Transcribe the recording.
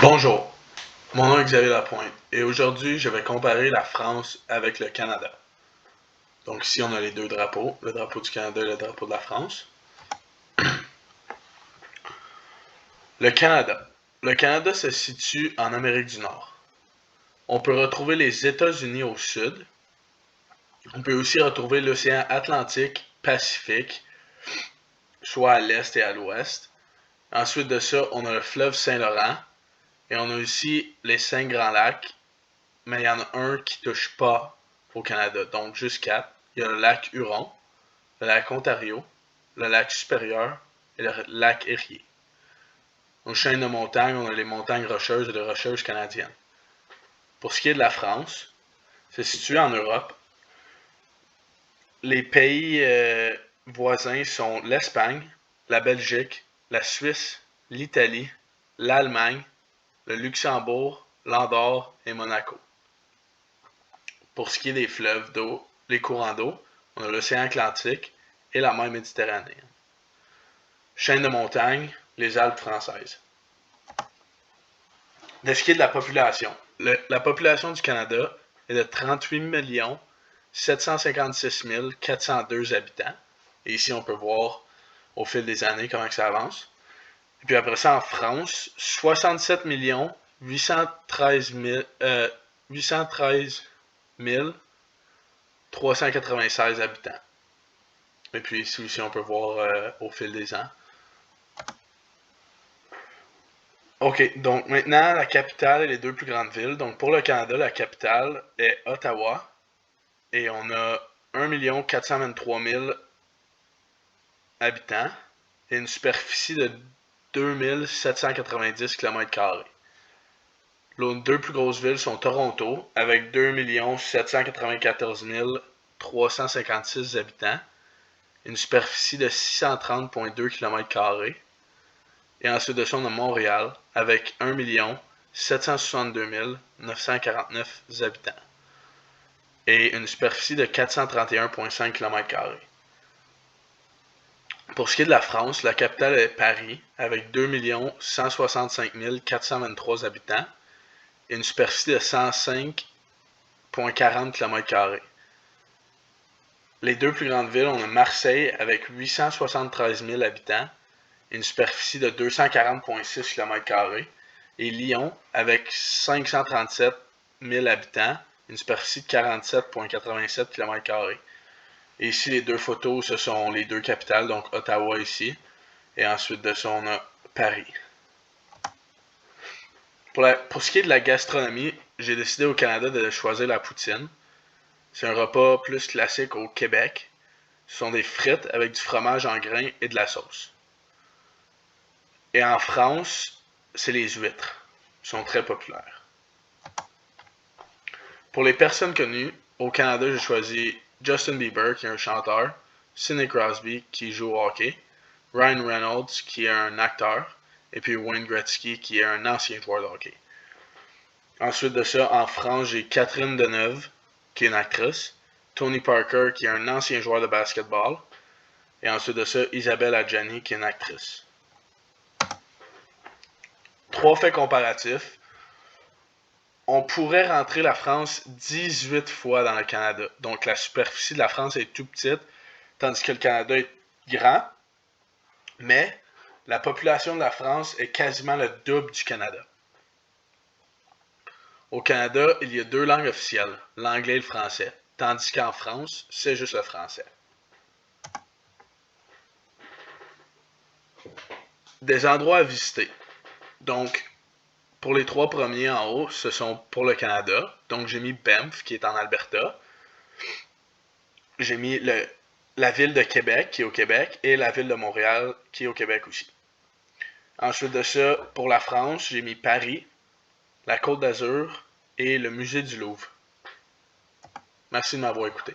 Bonjour, mon nom est Xavier Lapointe et aujourd'hui je vais comparer la France avec le Canada. Donc ici on a les deux drapeaux, le drapeau du Canada et le drapeau de la France. Le Canada. Le Canada se situe en Amérique du Nord. On peut retrouver les États-Unis au sud. On peut aussi retrouver l'océan Atlantique, Pacifique, soit à l'est et à l'ouest. Ensuite de ça, on a le fleuve Saint-Laurent et on a aussi les 5 grands lacs, mais il y en a un qui ne touche pas au Canada, donc juste 4. Il y a le lac Huron, le lac Ontario, le lac Supérieur et le lac Erie. Aux chaînes de montagnes, on a les montagnes rocheuses et les rocheuses canadiennes. Pour ce qui est de la France, c'est situé en Europe. Les pays voisins sont l'Espagne, la Belgique, la Suisse, l'Italie, l'Allemagne, le Luxembourg, l'Andorre et Monaco. Pour ce qui est des fleuves d'eau, les courants d'eau, on a l'océan Atlantique et la mer Méditerranée. Chaîne de montagnes, les Alpes françaises. De ce qui est de la population, la population du Canada est de 38 756 402 habitants. Et ici, on peut voir au fil des années comment ça avance. Et puis après ça, en France, 67 813 396 habitants. Et puis ici aussi, on peut voir au fil des ans. OK, donc maintenant, la capitale et les deux plus grandes villes. Donc pour le Canada, la capitale est Ottawa. Et on a 1 423 000 habitants et une superficie de 2790 km². Les deux plus grosses villes sont Toronto, avec 2 794 356 habitants, une superficie de 630,2 km². Et ensuite de ça, on a Montréal, avec 1 762 949 habitants, et une superficie de 431,5 km². Pour ce qui est de la France, la capitale est Paris, avec 2 165 423 habitants et une superficie de 105,40 km². Les deux plus grandes villes, on a Marseille avec 873 000 habitants et une superficie de 240,6 km², et Lyon avec 537 000 habitants, une superficie de 47,87 km². Et ici, les deux photos, ce sont les deux capitales, donc Ottawa ici, et ensuite de ça, on a Paris. Pour ce qui est de la gastronomie, j'ai décidé au Canada de choisir la poutine. C'est un repas plus classique au Québec. Ce sont des frites avec du fromage en grains et de la sauce. Et en France, c'est les huîtres. Ils sont très populaires. Pour les personnes connues, au Canada, j'ai choisi Justin Bieber, qui est un chanteur, Sidney Crosby, qui joue au hockey, Ryan Reynolds, qui est un acteur, et puis Wayne Gretzky, qui est un ancien joueur de hockey. Ensuite de ça, en France, j'ai Catherine Deneuve, qui est une actrice, Tony Parker, qui est un ancien joueur de basketball, et ensuite de ça, Isabelle Adjani, qui est une actrice. 3 faits comparatifs. On pourrait rentrer la France 18 fois dans le Canada. Donc la superficie de la France est tout petite, tandis que le Canada est grand. Mais la population de la France est quasiment le double du Canada. Au Canada, il y a 2 langues officielles, l'anglais et le français, tandis qu'en France, c'est juste le français. Des endroits à visiter. Donc, pour les 3 premiers en haut, ce sont pour le Canada. Donc, j'ai mis Banff, qui est en Alberta. J'ai mis la ville de Québec, qui est au Québec, et la ville de Montréal, qui est au Québec aussi. Ensuite de ça, pour la France, j'ai mis Paris, la Côte d'Azur et le musée du Louvre. Merci de m'avoir écouté.